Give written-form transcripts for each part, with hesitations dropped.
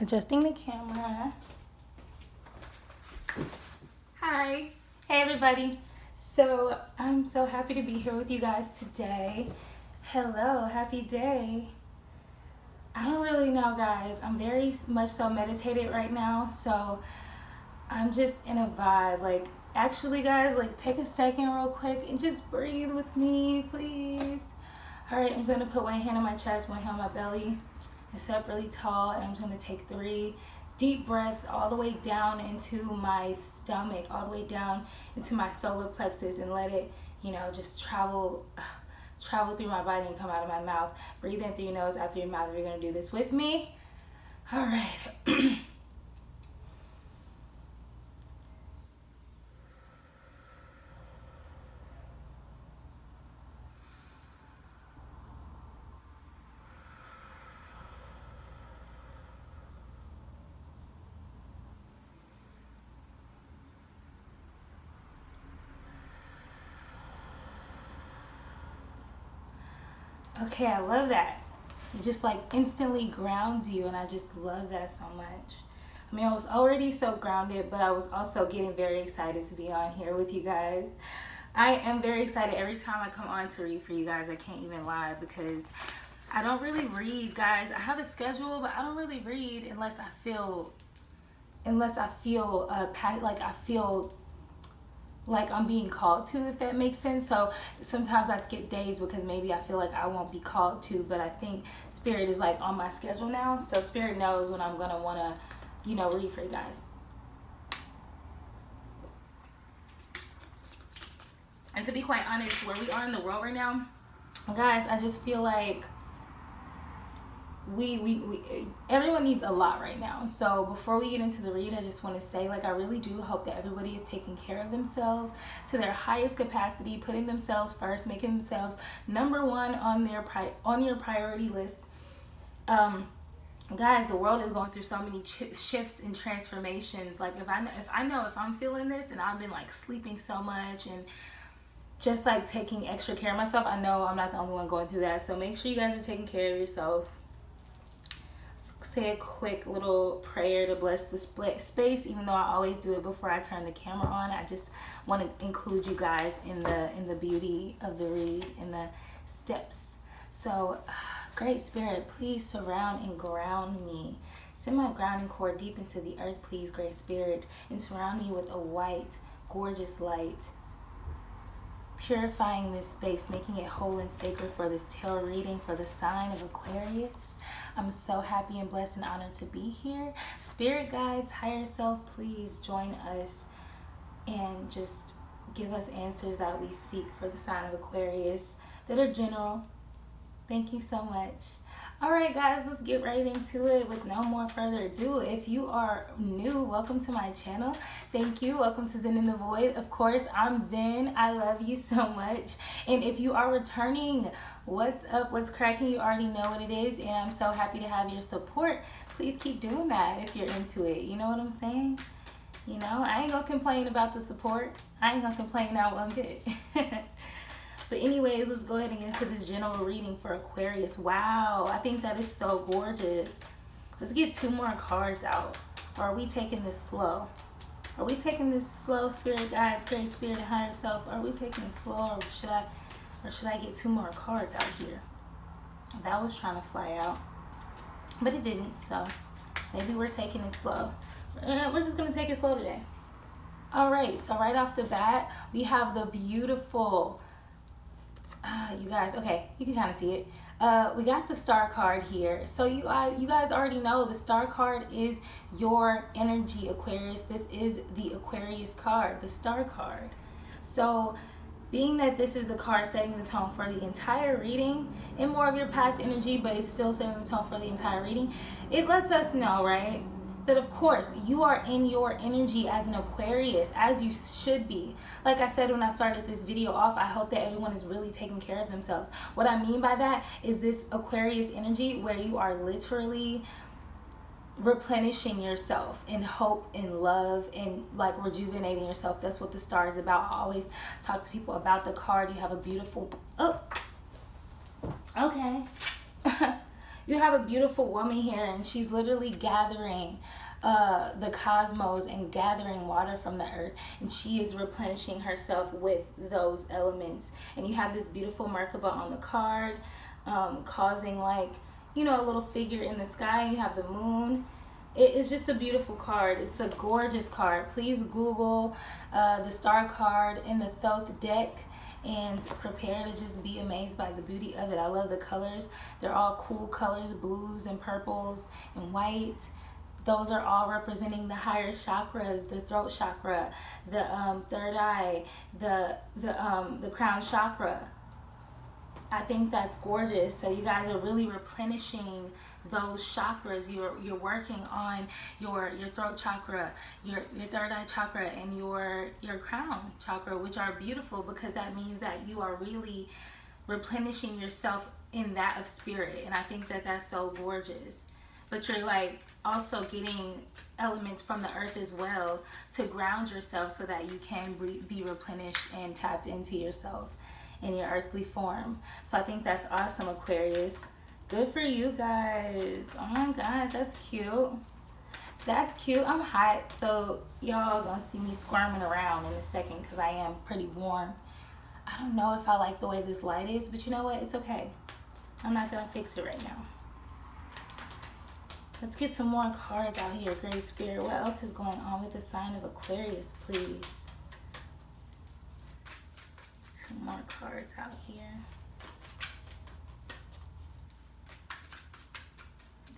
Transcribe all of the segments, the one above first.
Adjusting the camera. Hi. Hey everybody. So I'm so happy to be here with you guys today. Hello, happy day. I don't really know, guys. I'm very much so meditated right now, so I'm just in a vibe. Like, actually, guys, like, take a second real quick and just breathe with me, please. All right, I'm just gonna put one hand on my chest, one hand on my belly, and sit up really tall, and I'm just gonna take 3 deep breaths all the way down into my stomach, all the way down into my solar plexus, and let it, just travel through my body and come out of my mouth. Breathe in through your nose, out through your mouth. You're gonna do this with me. All right. Okay, I love that. It just like instantly grounds you, and I just love that so much. I mean, I was already so grounded, but I was also getting very excited to be on here with you guys. I am very excited every time I come on to read for you guys. I can't even lie, because I don't really read, guys. I have a schedule, but I don't really read unless I feel like I'm being called to, if that makes sense. So sometimes I skip days because maybe I feel like I won't be called to, but I think Spirit is like on my schedule now, so Spirit knows when I'm gonna want to read for you guys. And to be quite honest, where we are in the world right now, guys, I just feel like everyone needs a lot right now. So before we get into the read, I just want to say, like, I really do hope that everybody is taking care of themselves to their highest capacity, putting themselves first, making themselves number one on your priority list. Guys, the world is going through so many shifts and transformations. Like, if I'm feeling this, and I've been like sleeping so much and just like taking extra care of myself, I know I'm not the only one going through that. So make sure you guys are taking care of yourself. Say a quick little prayer to bless the split space, even though I always do it before I turn the camera on. I just want to include you guys in the beauty of the read and the steps. So, Great Spirit, please surround and ground me. Send my grounding cord deep into the earth, please, Great Spirit, and surround me with a white, gorgeous light, purifying this space, making it whole and sacred for this tarot reading for the sign of Aquarius. I'm so happy and blessed and honored to be here. Spirit guides, higher self, please join us and just give us answers that we seek for the sign of Aquarius that are general. Thank you so much. All right, guys, let's get right into it with no more further ado. If you are new, welcome to my channel. Thank you. Welcome to Zen in the Void. Of course, I'm Zen. I love you so much. And if you are returning, what's up? What's cracking? You already know what it is. And I'm so happy to have your support. Please keep doing that if you're into it. You know what I'm saying? I ain't gonna complain about the support. I ain't gonna complain out one bit. But anyways, let's go ahead and get into this general reading for Aquarius. Wow, I think that is so gorgeous. Let's get 2 more cards out. Or are we taking this slow? Are we taking this slow, Spirit guides, Great Spirit, and higher self? Are we taking it slow, or should I get 2 more cards out here? That was trying to fly out, but it didn't. So maybe we're taking it slow. We're just gonna take it slow today. All right. So right off the bat, we have the beautiful. You guys, okay, you can kind of see it. We got the star card here. So you guys already know the star card is your energy, Aquarius. This is the Aquarius card, the star card. So being that this is the card setting the tone for the entire reading and more of your past energy, but it's still setting the tone for the entire reading, it lets us know, right, that of course you are in your energy as an Aquarius, as you should be. Like I said when I started this video off, I hope that everyone is really taking care of themselves. What I mean by that is this Aquarius energy where you are literally replenishing yourself in hope and love and like rejuvenating yourself. That's what the star is about. I always talk to people about the card. You have a beautiful, oh, okay. You have a beautiful woman here, and she's literally gathering the cosmos and gathering water from the earth, and she is replenishing herself with those elements. And you have this beautiful Merkaba on the card, causing, like, you know, a little figure in the sky. You have the moon. It is just a beautiful card. It's a gorgeous card. Please Google the star card in the Thoth deck and prepare to just be amazed by the beauty of it. I love the colors. They're all cool colors, blues and purples and white. Those are all representing the higher chakras, the throat chakra, the third eye, the crown chakra. I think that's gorgeous. So you guys are really replenishing those chakras. You're working on your throat chakra, your third eye chakra, and your crown chakra, which are beautiful, because that means that you are really replenishing yourself in that of spirit. And I think that that's so gorgeous. But you're like also getting elements from the earth as well to ground yourself, so that you can be replenished and tapped into yourself in your earthly form. So I think that's awesome, Aquarius. Good for you guys. Oh my God, that's cute. That's cute. I'm hot, so y'all gonna see me squirming around in a second because I am pretty warm. I don't know if I like the way this light is, but you know what? It's okay. I'm not gonna fix it right now. Let's get some more cards out here, Great Spirit. What else is going on with the sign of Aquarius, please? Two more cards out here.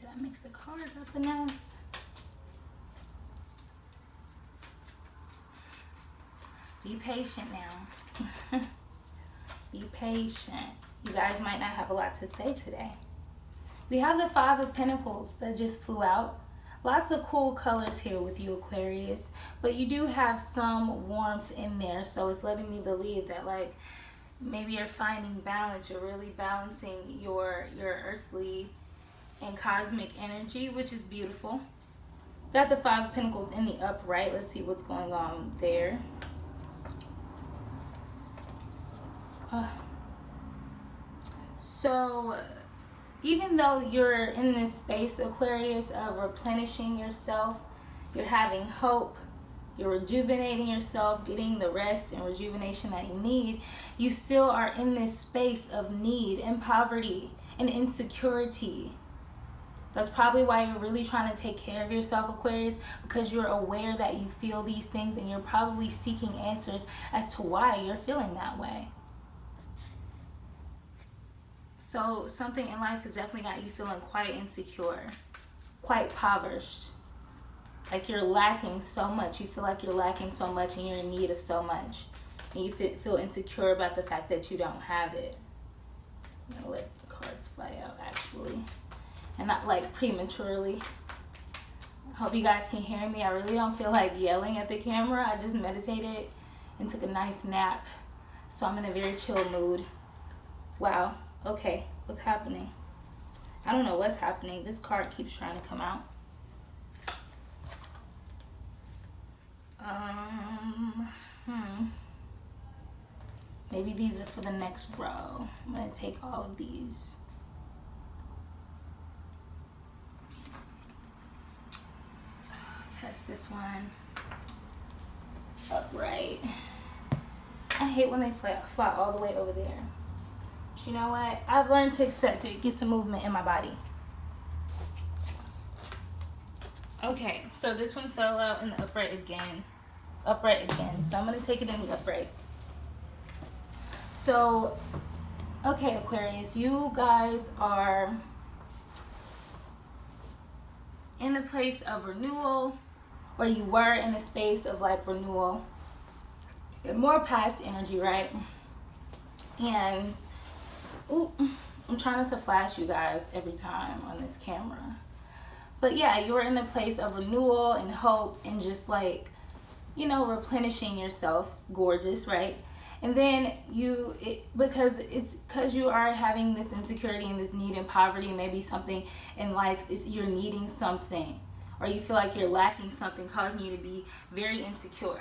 Did I mix the cards up enough? Be patient now. Be patient. You guys might not have a lot to say today. We have the Five of Pentacles that just flew out. Lots of cool colors here with you, Aquarius. But you do have some warmth in there. So it's letting me believe that, like, maybe you're finding balance. You're really balancing your earthly and cosmic energy, which is beautiful. Got the Five of Pentacles in the upright. Let's see what's going on there. So even though you're in this space, Aquarius, of replenishing yourself, you're having hope, you're rejuvenating yourself, getting the rest and rejuvenation that you need, you still are in this space of need and poverty and insecurity. That's probably why you're really trying to take care of yourself, Aquarius, because you're aware that you feel these things, and you're probably seeking answers as to why you're feeling that way. So something in life has definitely got you feeling quite insecure, quite impoverished. Like you're lacking so much. You feel like you're lacking so much, and you're in need of so much. And you feel insecure about the fact that you don't have it. I'm going to let the cards fly out, actually. And not like prematurely. I hope you guys can hear me. I really don't feel like yelling at the camera. I just meditated and took a nice nap. So I'm in a very chill mood. Wow. Okay, what's happening? I don't know what's happening. This card keeps trying to come out. Maybe these are for the next row. I'm going to take all of these. Test this one. Upright. I hate when they fly all the way over there. You know what? I've learned to accept it. Get some movement in my body. Okay, so this one fell out in the upright again. Upright again. So I'm going to take it in the upright. So, okay, Aquarius, you guys are in a place of renewal, or you were in a space of like renewal. You're more past energy, right? And ooh, I'm trying not to flash you guys every time on this camera. But yeah, you're in a place of renewal and hope and just like, you know, replenishing yourself. Gorgeous, right? And then because you are having this insecurity and this need and poverty, maybe something in life is you're needing something, or you feel like you're lacking something, causing you to be very insecure.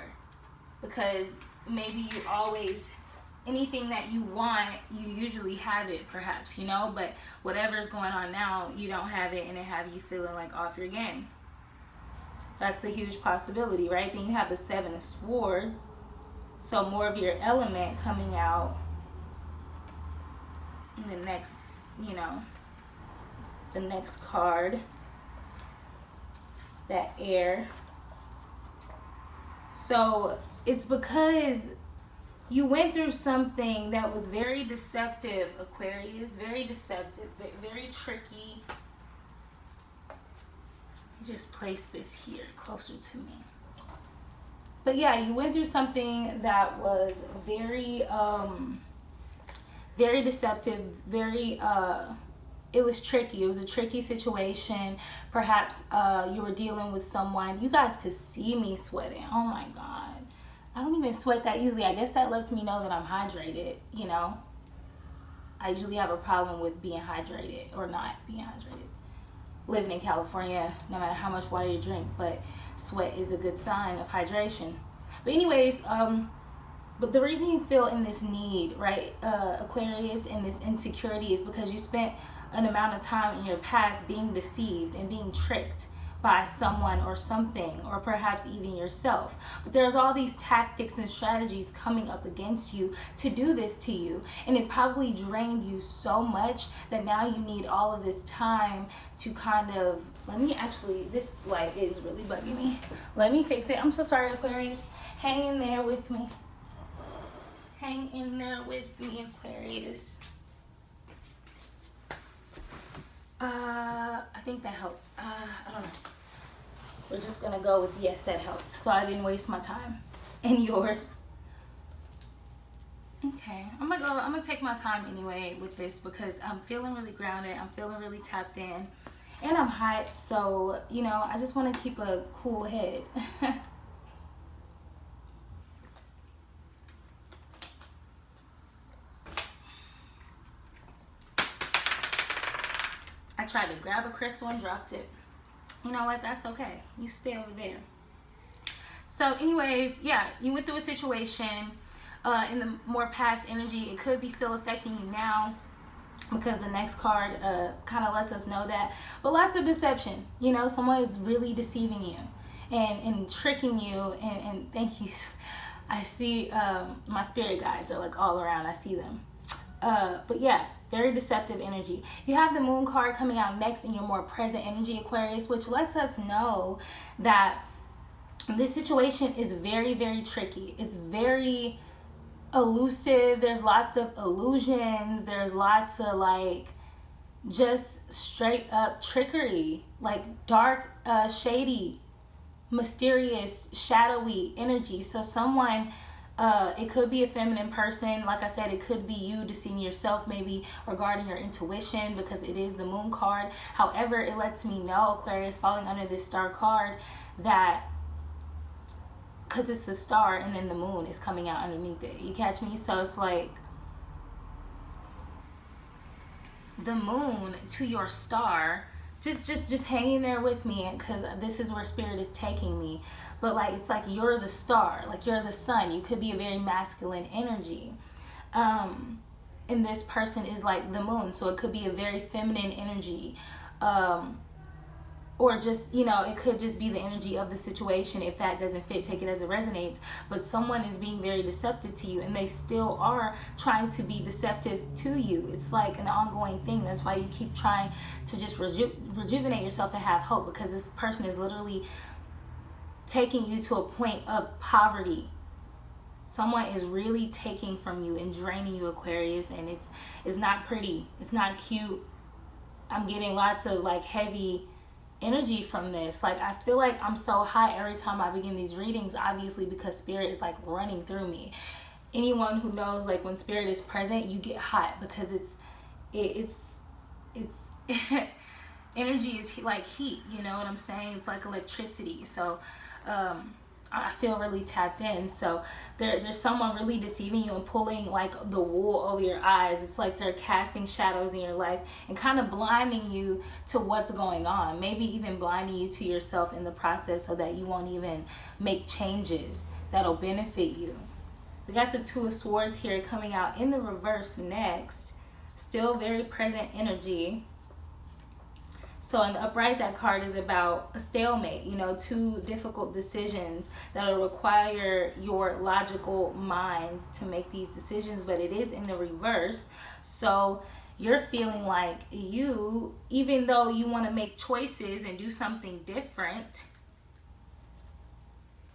Because maybe you always anything that you want, you usually have it, perhaps, you know, but whatever's going on now, you don't have it, and it have you feeling like off your game. That's a huge possibility, right? Then you have the Seven of Swords, so more of your element coming out in the next, you know, the next card, that air. So it's because you went through something that was very deceptive, Aquarius, very deceptive, very tricky. Just place this here closer to me. But yeah, you went through something that was very very deceptive, very it was tricky. It was a tricky situation. Perhaps you were dealing with someone. You guys could see me sweating. Oh my god, I don't even sweat that easily. I guess that lets me know that I'm hydrated, you know. I usually have a problem with being hydrated or not being hydrated. Living in California, no matter how much water you drink, but sweat is a good sign of hydration. But anyways, but the reason you feel in this need, right, Aquarius, and this insecurity is because you spent an amount of time in your past being deceived and being tricked by someone or something, or perhaps even yourself. But there's all these tactics and strategies coming up against you to do this to you, and it probably drained you so much that now you need all of this time to kind of, let me actually, this light is really bugging me. Let me fix it. I'm so sorry, Aquarius. Hang in there with me. Hang in there with me, Aquarius. I think that helped. I don't know. We're just gonna go with yes, that helped. So I didn't waste my time and yours. Okay, I'm gonna take my time anyway with this because I'm feeling really grounded. I'm feeling really tapped in, and I'm hot. So you know, I just want to keep a cool head. I tried to grab a crystal and dropped it. You know what? That's okay. You stay over there. So anyways, yeah, you went through a situation in the more past energy. It could be still affecting you now because the next card kind of lets us know that. But lots of deception. You know, someone is really deceiving you and tricking you. And thank you. I see my spirit guides are like all around. I see them. But yeah, very deceptive energy. You have the Moon card coming out next in your more present energy, Aquarius, which lets us know that this situation is very, very tricky. It's very elusive. There's lots of illusions. There's lots of like just straight up trickery, like dark, shady, mysterious, shadowy energy. So someone, it could be a feminine person. Like I said, it could be you deceiving yourself, maybe regarding your intuition, because it is the Moon card. However, it lets me know, Aquarius, falling under this star card, that because it's the star and then the moon is coming out underneath it. You catch me? So it's like the moon to your star, just hanging there with me, because this is where spirit is taking me. But like, it's like you're the star, like you're the sun. You could be a very masculine energy, and this person is like the moon, so it could be a very feminine energy, or just, you know, it could just be the energy of the situation. If that doesn't fit, take it as it resonates. But someone is being very deceptive to you, and they still are trying to be deceptive to you. It's like an ongoing thing. That's why you keep trying to just rejuvenate yourself and have hope, because this person is literally taking you to a point of poverty. Someone is really taking from you and draining you, Aquarius, and it's not pretty. It's not cute. I'm getting lots of like heavy energy from this. Like, I feel like I'm so hot every time I begin these readings, obviously because spirit is like running through me. Anyone who knows, like, when spirit is present, you get hot, because it's energy is like heat, you know what I'm saying? It's like electricity. So I feel really tapped in. So there's someone really deceiving you and pulling like the wool over your eyes. It's like they're casting shadows in your life and kind of blinding you to what's going on. Maybe even blinding you to yourself in the process, so that you won't even make changes that'll benefit you. We got the Two of Swords here coming out in the reverse next. Still very present energy. So in the upright, that card is about a stalemate, you know, two difficult decisions that'll require your logical mind to make these decisions, but it is in the reverse. So you're feeling like you, even though you want to make choices and do something different,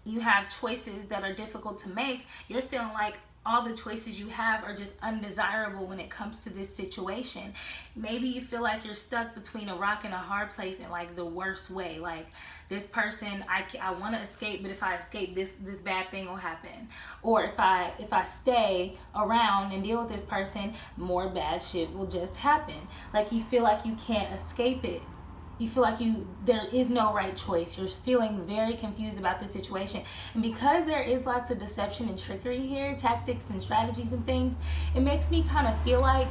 you have choices that are difficult to make. You're feeling like all the choices you have are just undesirable when it comes to this situation. Maybe you feel like you're stuck between a rock and a hard place in like the worst way. Like, this person, I want to escape, but if I escape, this bad thing will happen. Or if I stay around and deal with this person, more bad shit will just happen. Like, you feel like you can't escape it. You feel like there is no right choice. You're feeling very confused about the situation. And because there is lots of deception and trickery here, tactics and strategies and things, it makes me kind of feel like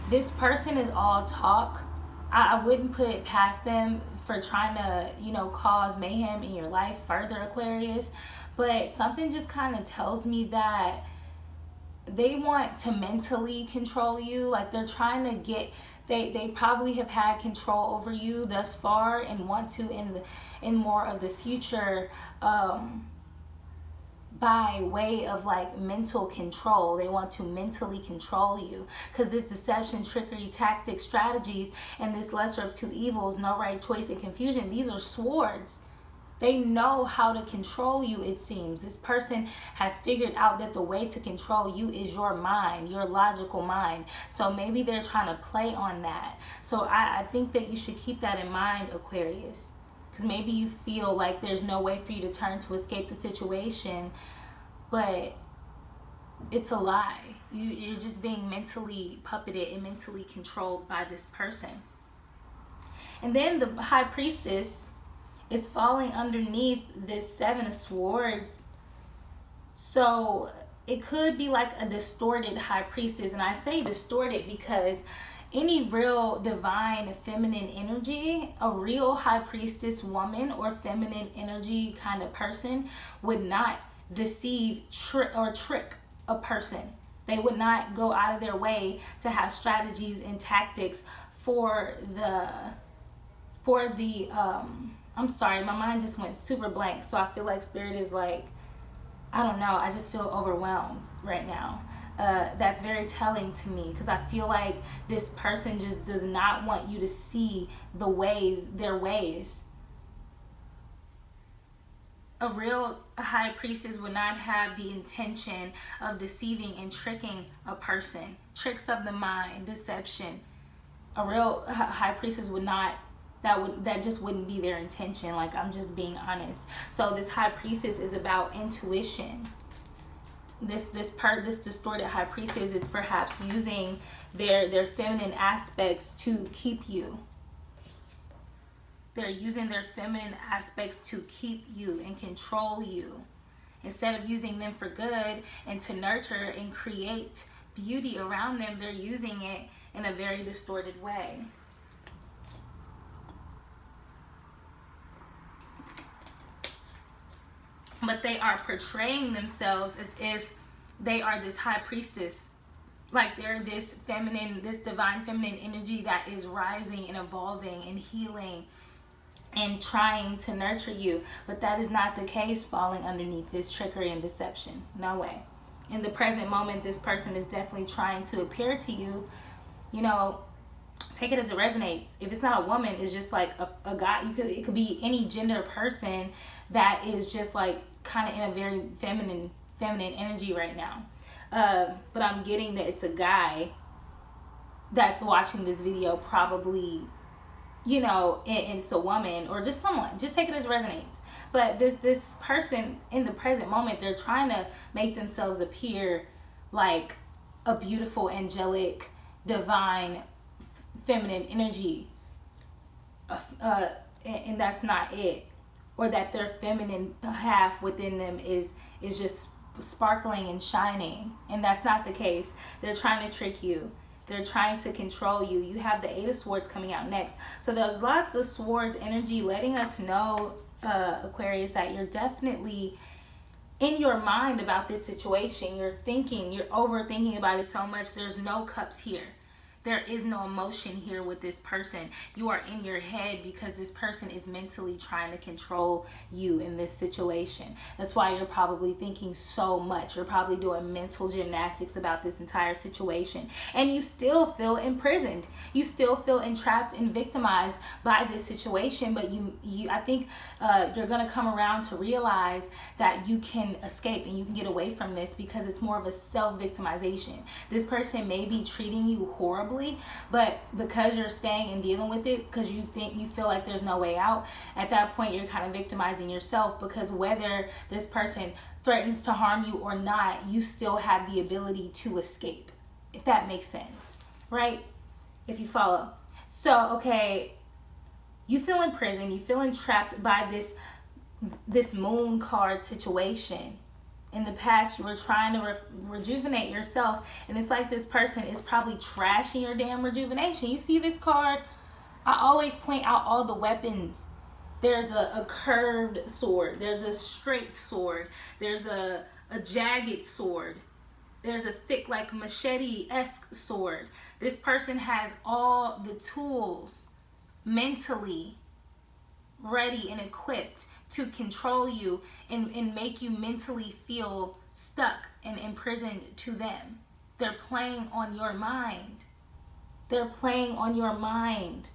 this person is all talk. I wouldn't put it past them for trying to, you know, cause mayhem in your life further, Aquarius. But something just kind of tells me that they want to mentally control you. Like, they're trying to get... They probably have had control over you thus far and want to in more of the future, by way of like mental control. They want to mentally control you, because this deception, trickery, tactics, strategies, and this lesser of two evils, no right choice and confusion, these are swords. They know how to control you, it seems. This person has figured out that the way to control you is your mind, your logical mind. So maybe they're trying to play on that. So I think that you should keep that in mind, Aquarius. Because maybe you feel like there's no way for you to turn to escape the situation, but it's a lie. You're just being mentally puppeted and mentally controlled by this person. And then the High Priestess is falling underneath this Seven of Swords. So it could be like a distorted High Priestess. And I say distorted because any real divine feminine energy, a real High Priestess woman or feminine energy kind of person would not deceive or trick a person. They would not go out of their way to have strategies and tactics for the I'm sorry, my mind just went super blank. So I feel like Spirit is like, I don't know, I just feel overwhelmed right now. That's very telling to me, because I feel like this person just does not want you to see their ways. A real High Priestess would not have the intention of deceiving and tricking a person. Tricks of the mind, deception. A real High Priestess would not, that just wouldn't be their intention. Like, I'm just being honest. So this High Priestess is about intuition. This distorted High Priestess is perhaps using their feminine aspects to keep you. They're using their feminine aspects to keep you and control you, instead of using them for good and to nurture and create beauty around them. They're using it in a very distorted way. But they are portraying themselves as if they are this High Priestess. Like, they're this feminine, this divine feminine energy that is rising and evolving and healing and trying to nurture you. But that is not the case, falling underneath this trickery and deception. No way. In the present moment, this person is definitely trying to appear to you. You know, take it as it resonates. If it's not a woman, it's just like a guy. It could be any gender person that is just like kind of in a very feminine energy right now. But I'm getting that it's a guy that's watching this video, probably, you know, and it's a woman or just someone. Just take it as it resonates. But this person in the present moment, they're trying to make themselves appear like a beautiful, angelic, divine, feminine energy, and that's not it. Or that their feminine half within them is just sparkling and shining, and that's not the case. They're trying to trick you. They're trying to control you. You have the Eight of Swords coming out next. So there's lots of Swords energy letting us know, Aquarius, that you're definitely in your mind about this situation. You're overthinking about it so much. There's no cups here. There is no emotion here with this person. You are in your head because this person is mentally trying to control you in this situation. That's why you're probably thinking so much. You're probably doing mental gymnastics about this entire situation. And you still feel imprisoned. You still feel entrapped and victimized by this situation. But I think you're going to come around to realize that you can escape and you can get away from this because it's more of a self-victimization. This person may be treating you horribly, but because you're staying and dealing with it because you feel like there's no way out, at that point you're kind of victimizing yourself, because whether this person threatens to harm you or not, you still have the ability to escape, if that makes sense, right? If you follow. So, okay, you feel imprisoned, you feel entrapped by this moon card situation. In the past, you were trying to rejuvenate yourself, and it's like this person is probably trashing your damn rejuvenation. You see this card? I always point out all the weapons. There's a curved sword. There's a straight sword. There's a jagged sword. There's a thick, like machete-esque sword. This person has all the tools mentally ready and equipped to control you and make you mentally feel stuck and imprisoned to them. They're playing on your mind. They're playing on your mind.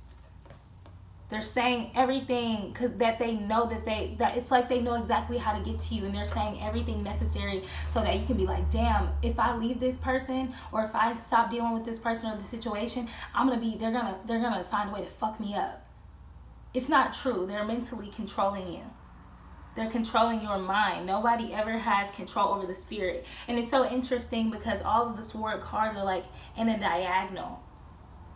They're saying everything because that they know that it's like they know exactly how to get to you, and they're saying everything necessary so that you can be like, damn, if I leave this person or if I stop dealing with this person or the situation, they're gonna find a way to fuck me up. It's not true. They're mentally controlling you. They're controlling your mind. Nobody ever has control over the spirit. And it's so interesting because all of the sword cards are like in a diagonal,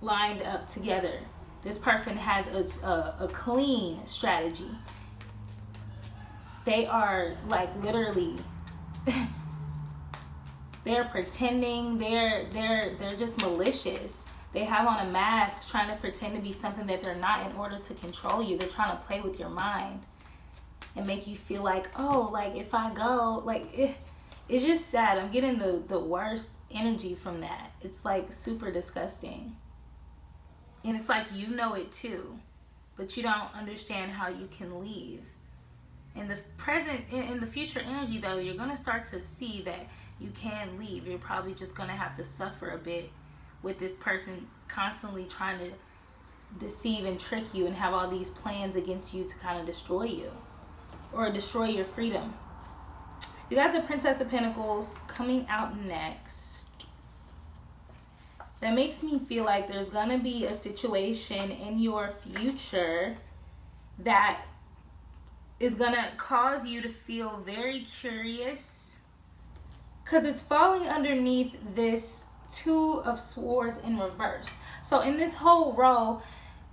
lined up together. This person has a clean strategy. They are like literally, they're pretending, they're just malicious. They have on a mask trying to pretend to be something that they're not in order to control you. They're trying to play with your mind and make you feel like, oh, like if I go, like it's just sad. I'm getting the worst energy from that. It's like super disgusting. And it's like you know it too, but you don't understand how you can leave. In the present, in the future energy though, you're going to start to see that you can leave. You're probably just going to have to suffer a bit with this person constantly trying to deceive and trick you and have all these plans against you to kind of destroy you or destroy your freedom. You got the Princess of Pentacles coming out next. That makes me feel like there's going to be a situation in your future that is going to cause you to feel very curious, because it's falling underneath this Two of Swords in reverse. So in this whole row,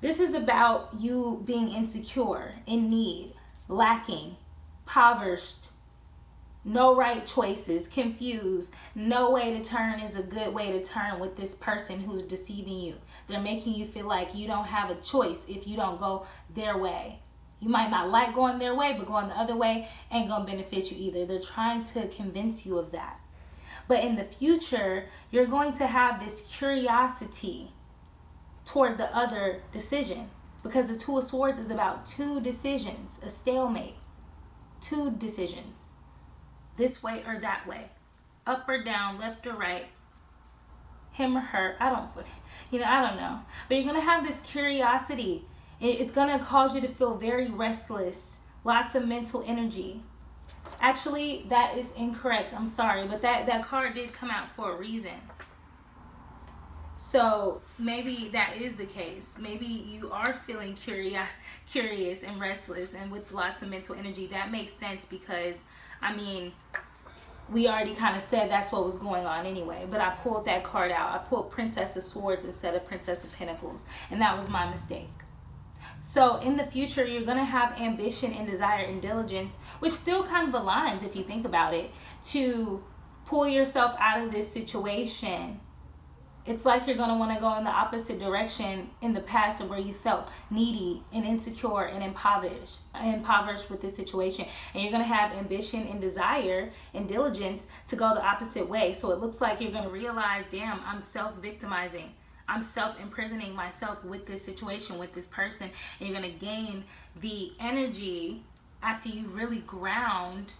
this is about you being insecure, in need, lacking, impoverished, no right choices, confused, no way to turn is a good way to turn with this person who's deceiving you. They're making you feel like you don't have a choice if you don't go their way. You might not like going their way, but going the other way ain't gonna benefit you either. They're trying to convince you of that. But in the future, you're going to have this curiosity toward the other decision, because the Two of Swords is about two decisions, a stalemate, two decisions, this way or that way, up or down, left or right, him or her, I don't know. But you're going to have this curiosity. It's going to cause you to feel very restless, lots of mental energy. Actually, that is incorrect. I'm sorry, but that card did come out for a reason. So maybe that is the case. Maybe you are feeling curious and restless and with lots of mental energy. That makes sense because, I mean, we already kind of said that's what was going on anyway. But I pulled that card out. I pulled Princess of Swords instead of Princess of Pentacles. And that was my mistake. So in the future, you're going to have ambition and desire and diligence, which still kind of aligns, if you think about it, to pull yourself out of this situation It's like you're going to want to go in the opposite direction in the past of where you felt needy and insecure and impoverished with this situation. And you're going to have ambition and desire and diligence to go the opposite way. So it looks like you're going to realize, damn, I'm self-victimizing. I'm self-imprisoning myself with this situation, with this person. And you're going to gain the energy after you really ground,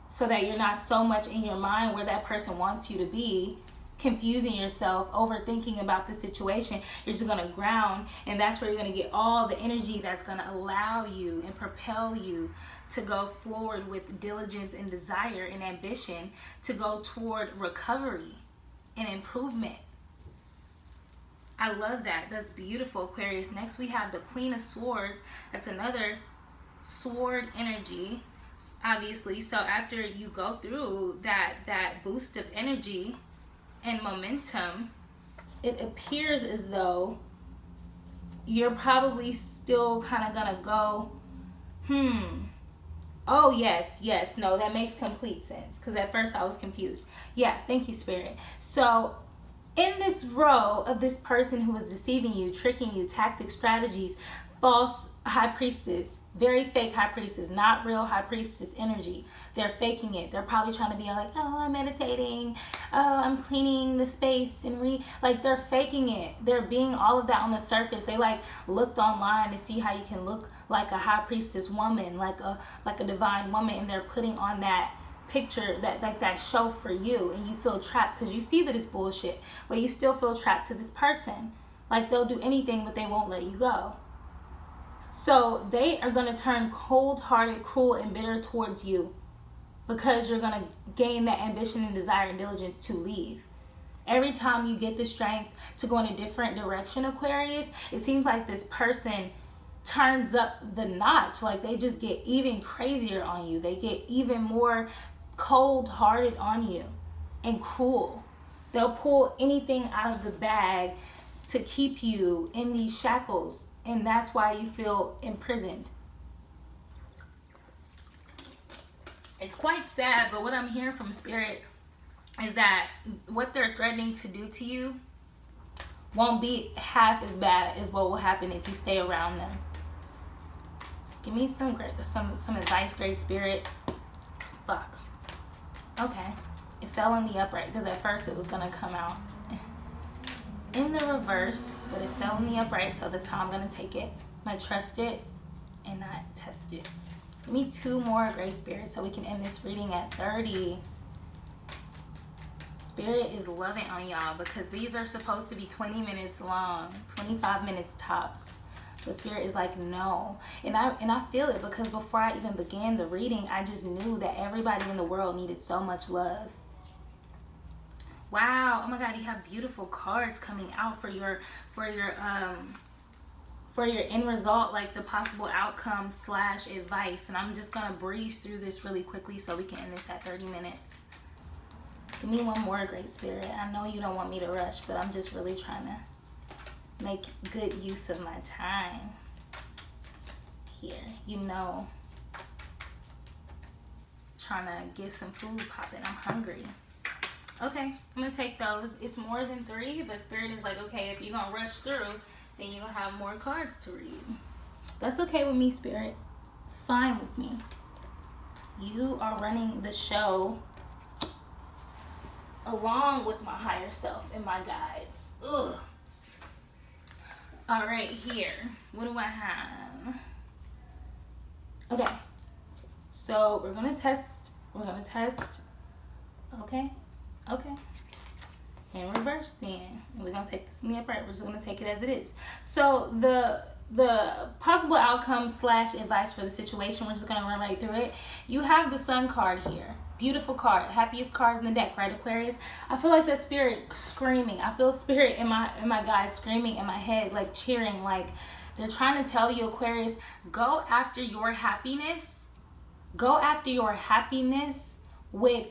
so that you're not so much in your mind where that person wants you to be, confusing yourself, overthinking about the situation. You're just going to ground, and that's where you're going to get all the energy that's going to allow you and propel you to go forward with diligence and desire and ambition to go toward recovery and improvement. I love that. That's beautiful, Aquarius. Next we have the Queen of Swords. That's another sword energy, obviously. So after you go through that boost of energy and momentum, it appears as though you're probably still kind of gonna go, oh yes, no, that makes complete sense, because at first I was confused. Yeah, thank you, Spirit. So in this row of this person who is deceiving you, tricking you, tactics, strategies, false high priestess, very fake high priestess, not real high priestess energy. They're faking it. They're probably trying to be like, oh, I'm meditating, oh, I'm cleaning the space, and like, they're faking it. They're being all of that on the surface. They like looked online to see how you can look like a high priestess woman, like a divine woman, and they're putting on that picture, that show for you, and you feel trapped because you see that it's bullshit, but you still feel trapped to this person. Like, they'll do anything, but they won't let you go. So they are going to turn cold-hearted, cruel, and bitter towards you because you're going to gain that ambition and desire and diligence to leave. Every time you get the strength to go in a different direction, Aquarius, it seems like this person turns up the notch. Like, they just get even crazier on you. They get even more cold-hearted on you and cruel. They'll pull anything out of the bag to keep you in these shackles. And that's why you feel imprisoned. It's quite sad, but what I'm hearing from Spirit is that what they're threatening to do to you won't be half as bad as what will happen if you stay around them. Give me some advice, Great Spirit. Fuck. Okay. It fell in the upright because at first it was going to come out in the reverse, but it fell in the upright, so that's how I'm gonna take it. I'm gonna trust it and not test it. Give me 2 more, Great Spirit, so we can end this reading at 30. Spirit is loving on y'all because these are supposed to be 20 minutes long, 25 minutes tops. The Spirit is like, no. And I feel it because before I even began the reading, I just knew that everybody in the world needed so much love. Wow, oh my God, you have beautiful cards coming out for your end result, like the possible outcome / advice. And I'm just gonna breeze through this really quickly so we can end this at 30 minutes. Give me one more, Great Spirit. I know you don't want me to rush, but I'm just really trying to make good use of my time here. You know, trying to get some food popping. I'm hungry. Okay, I'm gonna take those. It's more than 3, but Spirit is like, okay, if you're gonna rush through, then you're gonna have more cards to read. That's okay with me, Spirit. It's fine with me. You are running the show along with my higher self and my guides. Ugh. All right, here. What do I have? Okay. So we're gonna test. Okay. Okay. In reverse then. And we're going to take this in the upright. We're just going to take it as it is. So the possible outcome / advice for the situation, we're just going to run right through it. You have the Sun card here. Beautiful card. Happiest card in the deck, right, Aquarius? I feel like that Spirit screaming. I feel Spirit in my guides screaming in my head, like cheering, like they're trying to tell you, Aquarius, go after your happiness. Go after your happiness with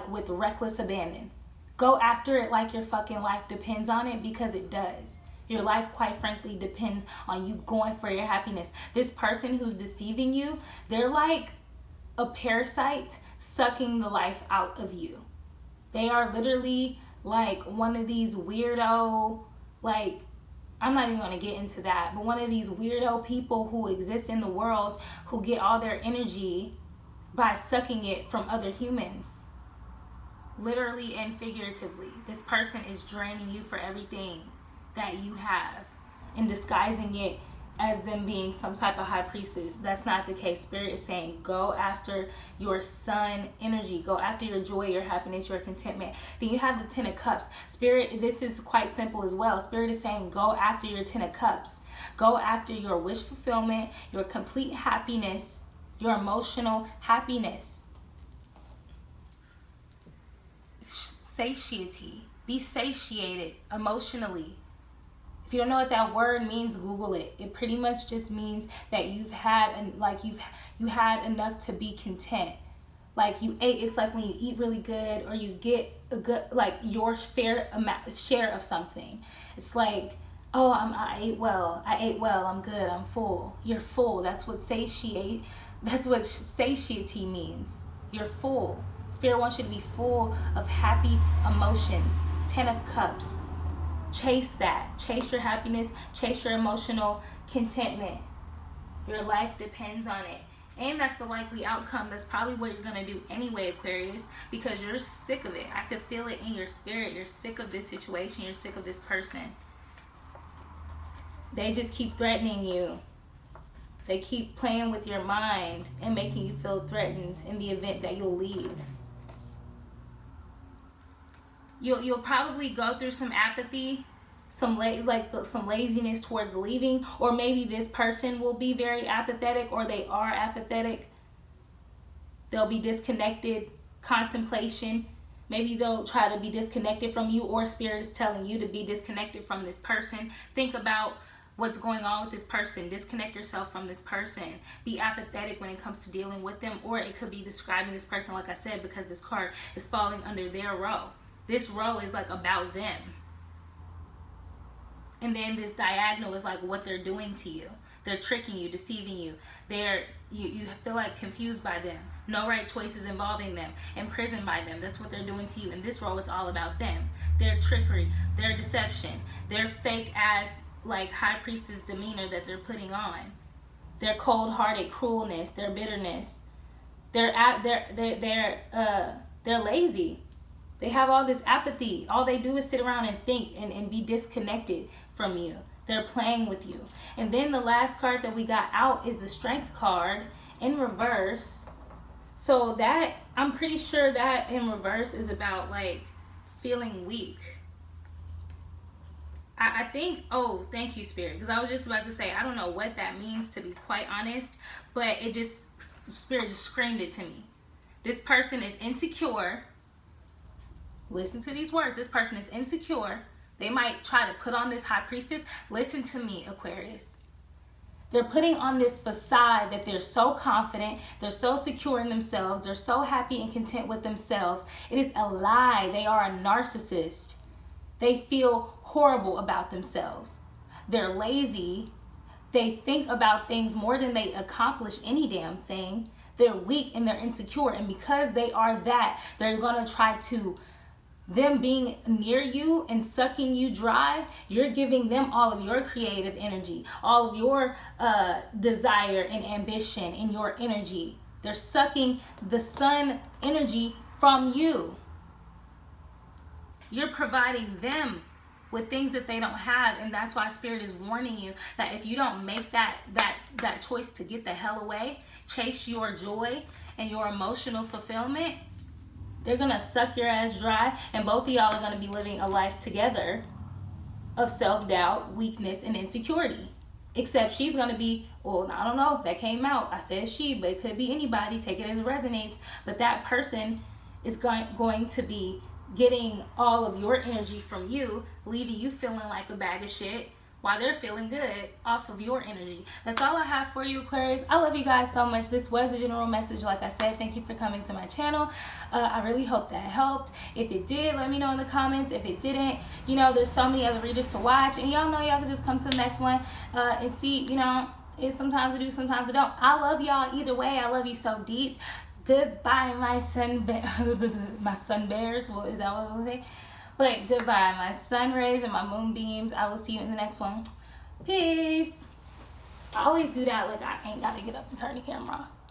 with reckless abandon. Go after it like your fucking life depends on it, because it does. Your life, quite frankly, depends on you going for your happiness. This person who's deceiving you, they're like a parasite sucking the life out of you. They are literally like one of these weirdo, like, I'm not even going to get into that, but one of these weirdo people who exist in the world who get all their energy by sucking it from other humans. Literally and figuratively. This person is draining you for everything that you have and disguising it as them being some type of high priestess. That's not the case. Spirit is saying go after your sun energy. Go after your joy, your happiness, your contentment. Then you have the 10 of cups. Spirit, this is quite simple as well. Spirit is saying go after your 10 of cups. Go after your wish fulfillment, your complete happiness, your emotional happiness. Satiety. Be satiated emotionally. If you don't know what that word means, Google it. It pretty much just means that you've had, and like you had enough to be content. Like you ate. It's like when you eat really good, or you get a good, like your fair amount, share of something. It's like, oh, I ate well. I'm good. I'm full. You're full. That's what satiate. That's what satiety means. You're full. Spirit wants you to be full of happy emotions. 10 of cups. Chase that. Chase your happiness. Chase your emotional contentment. Your life depends on it. And that's the likely outcome. That's probably what you're going to do anyway, Aquarius, because you're sick of it. I could feel it in your spirit. You're sick of this situation. You're sick of this person. They just keep threatening you. They keep playing with your mind and making you feel threatened in the event that you'll leave. You'll probably go through some apathy, some laziness towards leaving, or maybe this person will be very apathetic, or they are apathetic. They'll be disconnected, contemplation. Maybe they'll try to be disconnected from you, or Spirit is telling you to be disconnected from this person. Think about what's going on with this person. Disconnect yourself from this person. Be apathetic when it comes to dealing with them, or it could be describing this person, like I said, because this card is falling under their row. This row is like about them. And then this diagonal is like what they're doing to you. They're tricking you, deceiving you. You feel like confused by them. No right choices involving them. Imprisoned by them. That's what they're doing to you. In this row, it's all about them. Their trickery, their deception, their fake ass like high priestess demeanor that they're putting on. Their cold-hearted cruelness, their bitterness. They're lazy. They have all this apathy. All they do is sit around and think and be disconnected from you. They're playing with you. And then the last card that we got out is the Strength card in reverse. So that, I'm pretty sure that in reverse is about like feeling weak. I think, oh, thank you, Spirit. Because I was just about to say, I don't know what that means, to be quite honest. But it just, Spirit just screamed it to me. This person is insecure. Listen to these words. This person is insecure. They might try to put on this high priestess. Listen to me, Aquarius. They're putting on this facade that they're so confident. They're so secure in themselves. They're so happy and content with themselves. It is a lie. They are a narcissist. They feel horrible about themselves. They're lazy. They think about things more than they accomplish any damn thing. They're weak and they're insecure. And because they are that, they're going to try to, them being near you and sucking you dry, you're giving them all of your creative energy, all of your desire and ambition and your energy. They're sucking the sun energy from you. You're providing them with things that they don't have, and that's why Spirit is warning you that if you don't make that choice to get the hell away, chase your joy and your emotional fulfillment, they're gonna suck your ass dry, and both of y'all are gonna be living a life together of self-doubt, weakness, and insecurity. Except she's gonna be, well, I don't know, that came out. I said she, but it could be anybody. Take it as it resonates. But that person is going to be getting all of your energy from you, leaving you feeling like a bag of shit while they're feeling good off of your energy. That's all I have for you, Aquarius. I love you guys so much. This was a general message. Like I said, thank you for coming to my channel. I really hope that helped. If it did, let me know in the comments. If it didn't, you know, there's so many other readers to watch, and y'all know y'all can just come to the next one and see, you know, sometimes I do, sometimes I don't. I love y'all either way. I love you so deep. Goodbye, my sun bears. Well, is that what I was going to say? But goodbye, my sun rays and my moonbeams. I will see you in the next one. Peace. I always do that like I ain't got to get up and turn the camera off.